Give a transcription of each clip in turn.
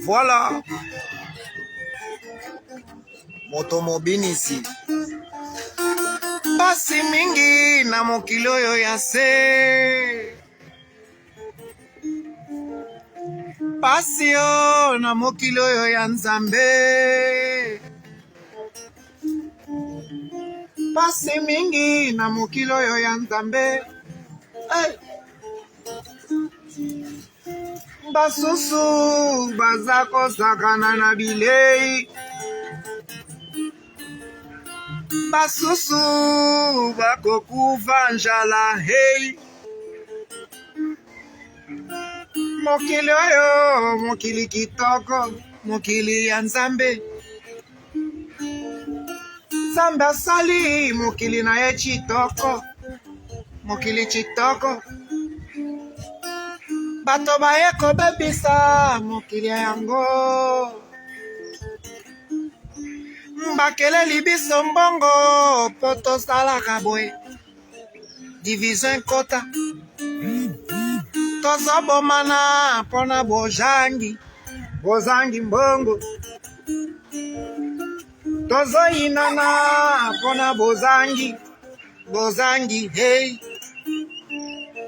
Voilà. Moto mobinisi. Pasi mingi na mokili oyo ya se. Pasi yo na mokili oyo ya Nzambe. Pasi mingi na mokili oyo ya Nzambe. Hey. Basusu baza kosakana na bilei. Basusu bakokufa njala hey. Mokili oyo mokili kitoko, mokili ya Nzambe. Nzambe asali mokili na ye chitoko, mokili chitoko. Bato baye kobebisa mokili yango. Bakeleli biso mbongo po tosalaka boye. Division kota. Tozobomana pona bozangi. Bozangi mbongo. Tozoyinana pona bozangi. Bozangi hey.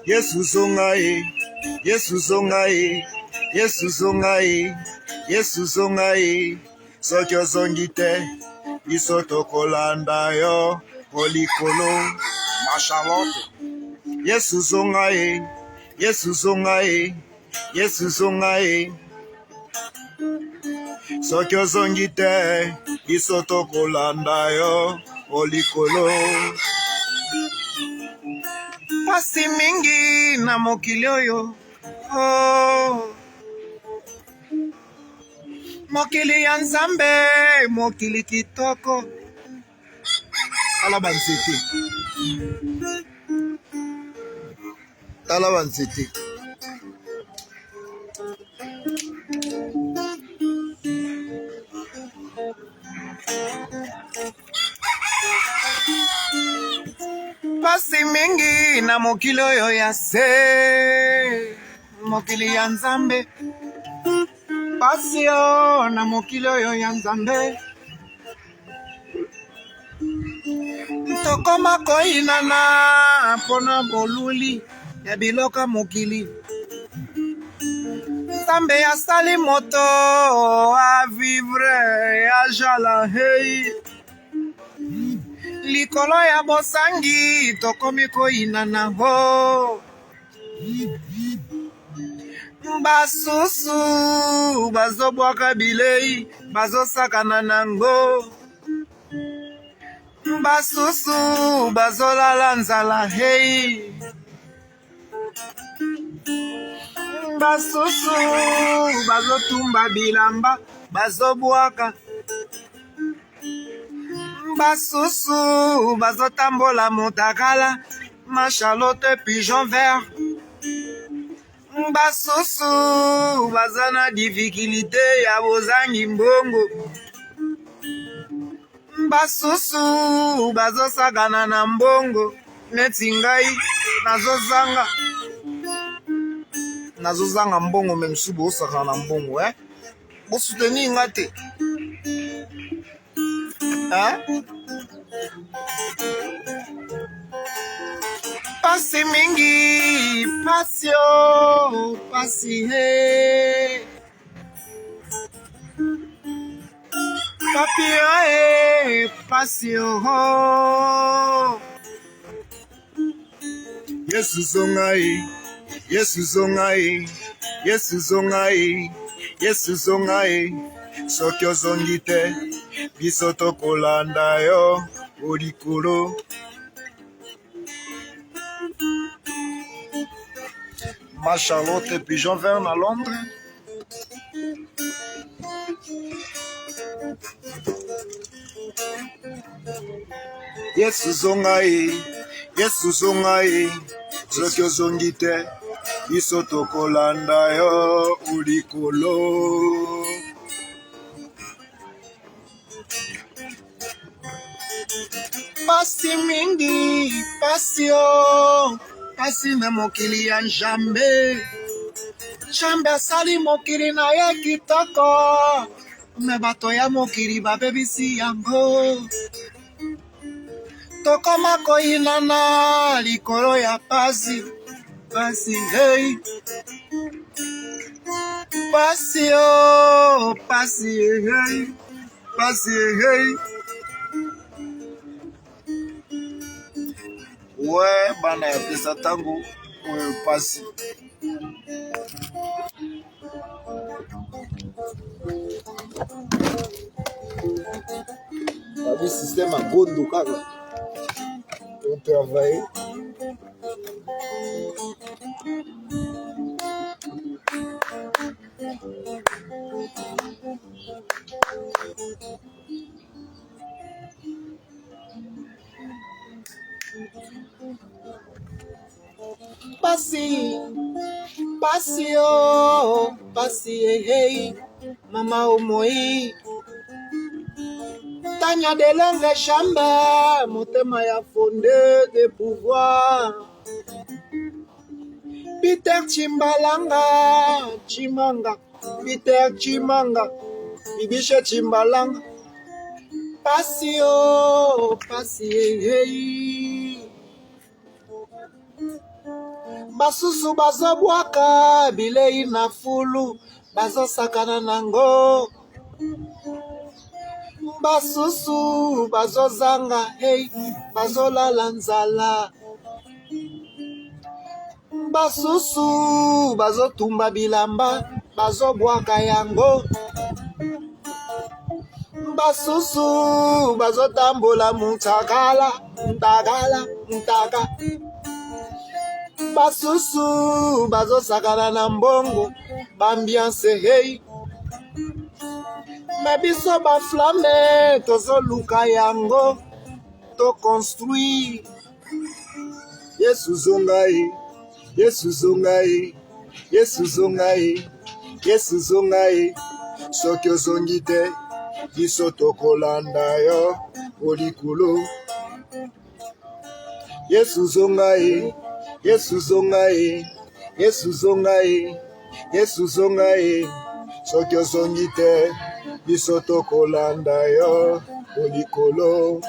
Yesu zonga e. Yesu zonga e. Yesu zonga e. Yesu zonga e. Soki ozongi te. Biso tokolanda yo. Kolikolo. Mashalote. Yesu zonga e. Yesu zonga e. Yesu zonga e. Soki ozongi te. Biso tokolanda yo. Kolikolo. Pasi mingi na mokili oyo. Oh. Mokili ya Nzambe, mokili kitoko. Tala banzete. Tala banzete. Pasi mingi na mokili oyo ya se. Mokili ya Nzambe. Pasi yo na mokili oyo ya Nzambe. Tokoma koinana pona boluli ya biloka mokili. Nzambe asali moto a vivre ya jala hey. Likolo ya bosangi tokomi koinana ho. Basusu bazobwaka bilei bazosakana nango. Basusu bazolala nzala hey. Basusu bazotumba bilamba bazobwaka. Basusu bazotambola motakala machalote pigeon vert. Basusu bazana difficulté ya bozangi mbongo. Basusu bazosakana na mbongo. Neti ngai nazozanga mbongo memsu bosakana na mbongo eh. Bosuteni ngate. Hein? Pasi mingi, pasi yo, pasi he. Papi yo he, pasi yo. Yesu zonga e, Yesu zonga e, Yesu zonga e, Yesu zonga e. Soki ozongi te, biso tokolanda yo, olikolo. Ma Charlotte pigeon vert à Londres. Yesu zonga e, Yesu zonga e. Soki ozongi te, biso tokolanda yo, olikolo. Pasi mingi, pasi yo. Pasi na mokili ya Nzambe. Shambe asali mokili na ye kitoko. Me bato ya mokili babebisi yango. Tokoma koinana likolo ya pasi. Pasi hey. Pasi oh. Pasi hey. Pasi hey. Ouais, bana ya pesa tango. Pasi. Babi système à gondo kaka. On travaille. Pasi. Pasi oh. Pasi hey. Mama omoi. Tanya de longue chambre, motema ya fondé de pouvoir. Peter Chimbalanga, Chimanga, Peter Chimanga, Bibisha Chimbalanga. Pasio, pasi, hey. Basusu bazo bwaka, bilei na fulu, bazo sakana nango. Basusu bazo zanga hey bazo lala nzala. Basusu bazo tumba bilamba bazo bwaka yango. Basusu bazo tambola muntakala ntakala ntaka. Basusu bazo sakana na mbongo bambiance hey. Mebiso ba flamme tozo luka yango to construire. Yesu zongai, Yesu zongai, Yesu zongai, Yesu zongai. Sokyo zongite, biso tokolanda yo olikulu. Yesu zongai, Yesu zongai, Yesu zongai, Yesu zongai. Sokyo zongite. Biso tokolanda yo olikolo.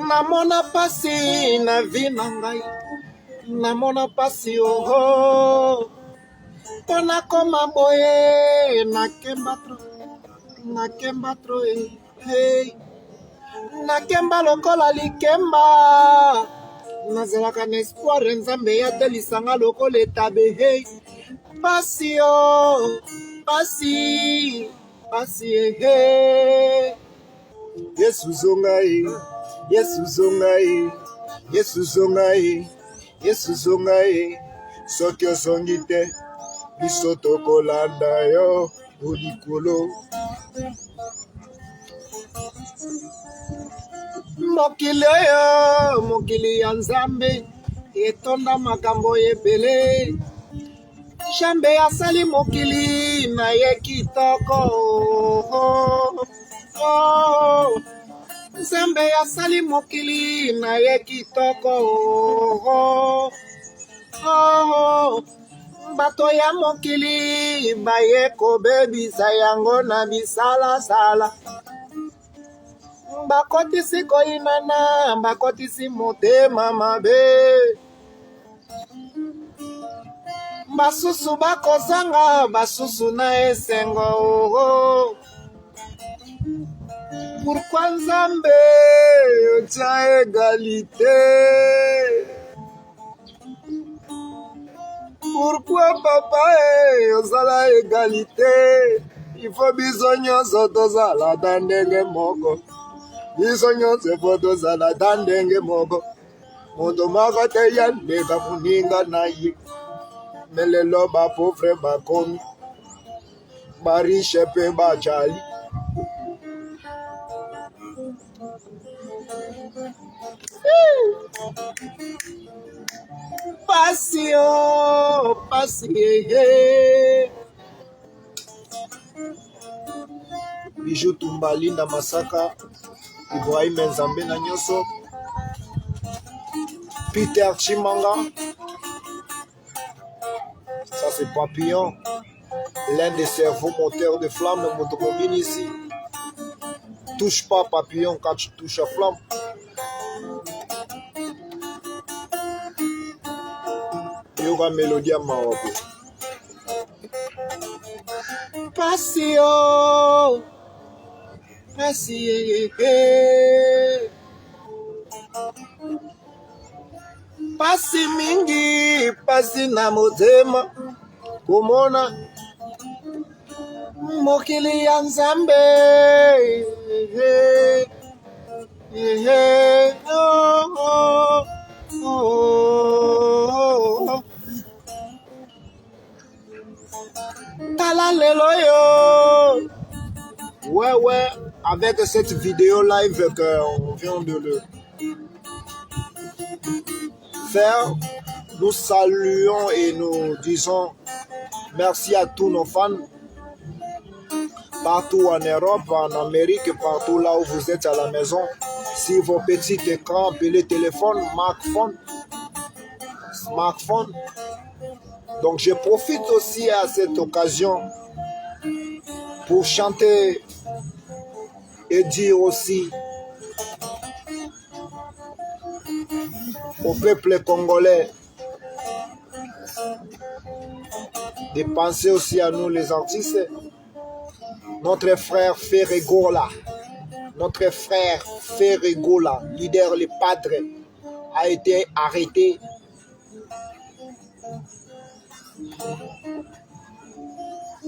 Namona pasi na vi na ngai. Namona pasi oh. Pona koma boye nakemba tro hey. Nakemba lokola likemba. Nazalaka na espoir nzambe ya delisanga lokola etabe hey. Pasi oh. Pasi. Pasi hey. Yesu zongai. Yesu zongai. Yesu zongai. Yesu zongai. Sokyo zongite. Biso tokolanda yo olikolo. Mokili yo, mokili ya nzambe, etonda makambo ebele. Shambe asali mokili na ye kitoko. Nzambe asali mokili na ye kitoko. Bato ya mokili baye kobebisa yango na bisala sala. Bakotisi koinana, bakotisi motema mabe. Basusu bakozanga, basusu na esengo. Pourquoi Nzambe otia égalité? Pourquoi papa ozala égalité? Il faut biso nyonso tozala na ndenge moko. Biso nyonso fo tozala na ndenge moko. Moto moko te ya ndeka moninga na ye. Melelo ba pauvre bakomi. Bariche pe bajali. Pasi oh, pasi hey. Bijou Tumbalinda Masaka Ibrahim Nzambe na nyoso Peter Chimanga. Ça c'est Papillon, l'un des cerveaux moteurs de flamme de Motomobile ici. Touche pas Papillon quand tu touches à flamme. Yoga Mélodie à Maroc. Passion, passion, pasi mingi, pasi na motema, komona mokili ya Nzambe. Tala lelo yo. Ouais, avec cette vidéo live qu'on vient de le faire, nous saluons et nous disons merci à tous nos fans, partout en Europe, en Amérique, partout là où vous êtes à la maison. Si vos petits écrans, appelés téléphone, smartphone. Donc je profite aussi à cette occasion pour chanter et dire aussi au peuple congolais de penser aussi à nous les artistes. Notre frère Ferregola, leader le padre, a été arrêté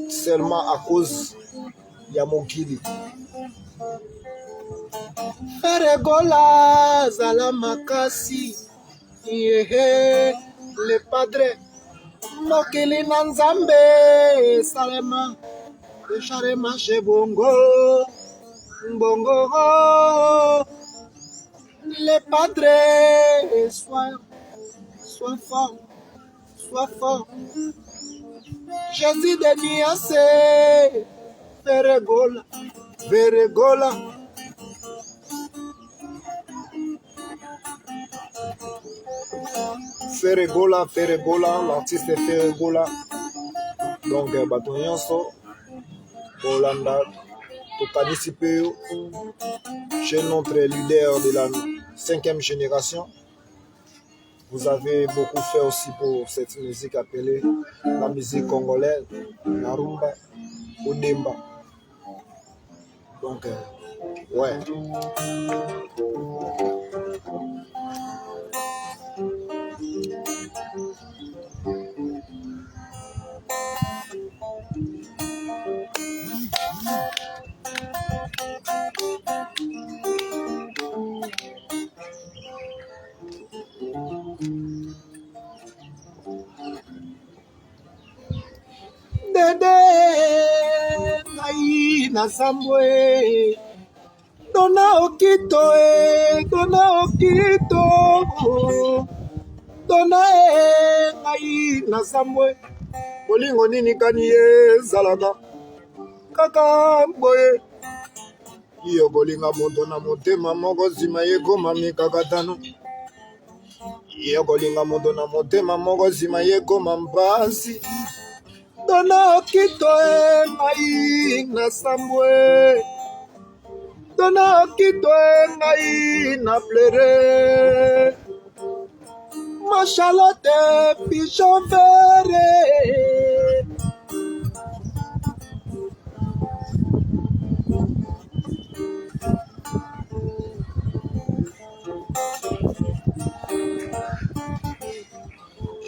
seulement à cause de Yamokili. Ferregola Zalamakasi, le padre, Mokili Nanzambe, Salema, le Charema chez Bongo, le padre, sois fort. Jésus de Niasse, Ferregola. Ferregola, l'artiste Ferregola. Donc, Batonyanso, Hollanda, pour participer chez notre leader de la 5e génération. Vous avez beaucoup fait aussi pour cette musique appelée la musique congolaise, la rumba, Odemba. Donc, ouais. Dede ngai na sambwe dona okito dona ngai na sambwe bolingo nini kani ezalaka kaka boye iyo kolinga moto na motema moko nsima ye koma mikakatano iyo kolinga moto na motema moko nsima ye koma mpasi dona okito ngai na sambwe dona okito ngai na pleure ma Charlotte pigeon vert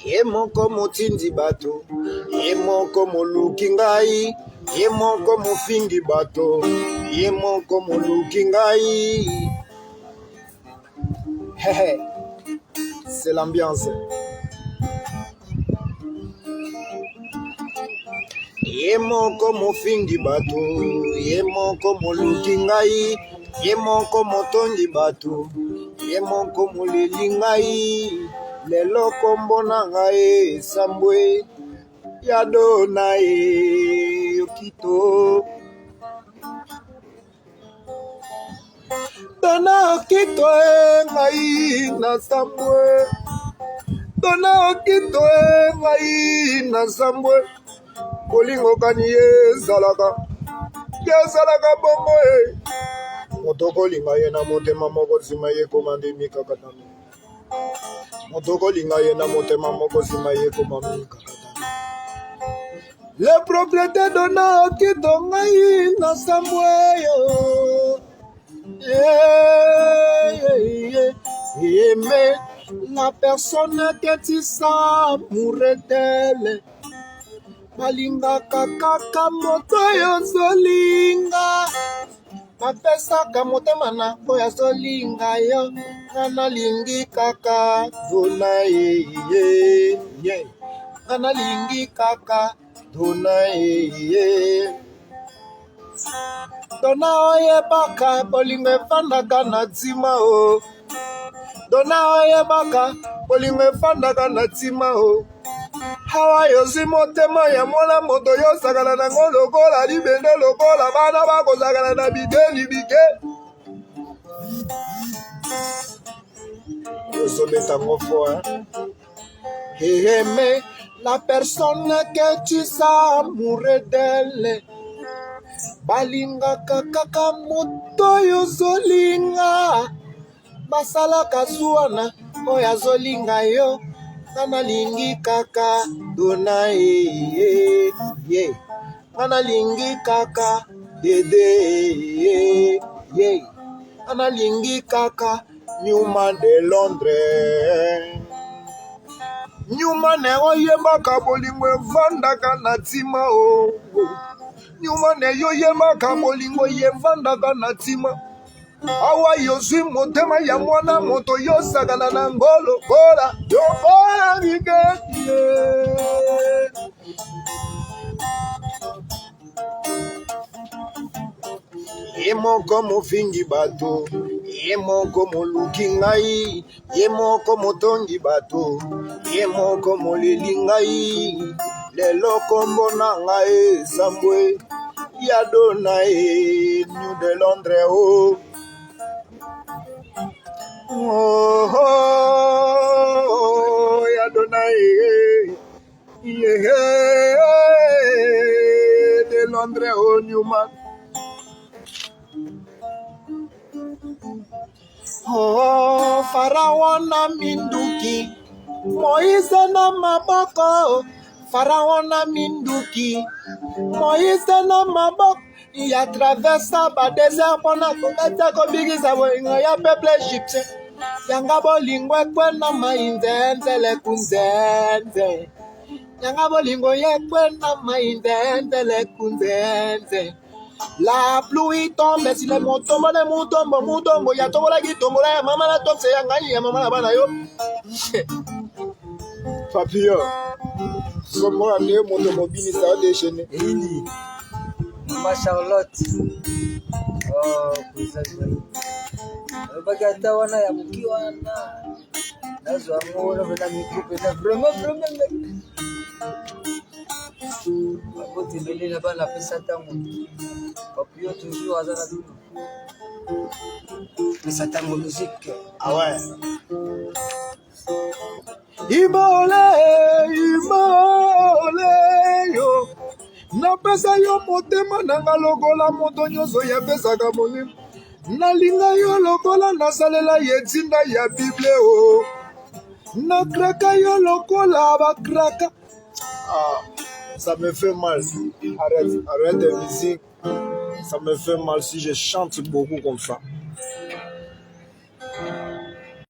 ye moko motindi bato ye moko moluki ngai ye moko mofingi bato ye moko moluki ngai. C'est l'ambiance. Ye moko mofingi bato ye moko moluki ngai ye moko motondi bato ye moko moleli ngai lelo kombo na ngai sambwe ya dona okito dona okito ngai na sambwe Dona okito ngai na zambwe bolingo kani ezalaka bongo moto kolinga ye na motema moko nsima ye komande mikakatano moto kolinga ye na motema moko nsima ye komande mikakatano le propriété dona okito ngai na zambwe yo mais la personne que tu sens d'elle balingaka kaka moto yo zolinga bapesaka motema na oyo azolinga yo nga nalingi kaka dona ye nga nalingi kaka dona ye dona oyebaka bolingo efandaka na ntima o dona oyebaka bolingo efandaka na ntima o hawa yozwi motema ya mwana moto yosakana nango lokola libende lokola bana bakozakana na bideli bike yozobetango fo mais la personne que tu sens amoureux d'elle balingaka kaka moto yozolinga basalaka zuwana oyo azolinga yo nalingi kaka dona ye nalingi kaka dede nalingi kaka Newman de Londres Newman oyebaka bolingo evandaka na ntima o Newman yoyebaka bolingo evandaka na ntima awa yozwi motema ya mwana moto yosakana na ngolo kola yokola biketie ye moko mofingi bato ye moko moluki ngai ye moko motongi bato ye moko moleli ngai lelo kombo na ngai zambwe ya dona ye New de Londres o ya dona de Londres o Newman Farao na minduki Moise na maboko Farao na minduki Moise na maboko ya traversa ba désert pona kokata kobigisa bolingo ya peuple égyptien yanga bolingo ekwena mainzenzele kunzenze yanga bolingo yekwena mainzenzele kunzenze la pluie tombe si le mutombo ya tobola kitombola ya mama na tokse ya ngani ya mama na bana yo papio somo ande moto mobini sa déchaîné Eli Mama Charlotte kuzazwa bagata wana ya mkiwa nazo amora vena mikupe na vraiment bakote mbele na bana pesa tango papio toujours azana duno pesa tango musique ah ouais Ibole yo napesa yo motema nanga lokola moto nyonso yapesaka molimo nalinga yo lokola nasalela ye ntinda ya bible o nakraka yo lokola bakraka ça me fait mal arrête de musique ça me fait mal si je chante beaucoup comme ça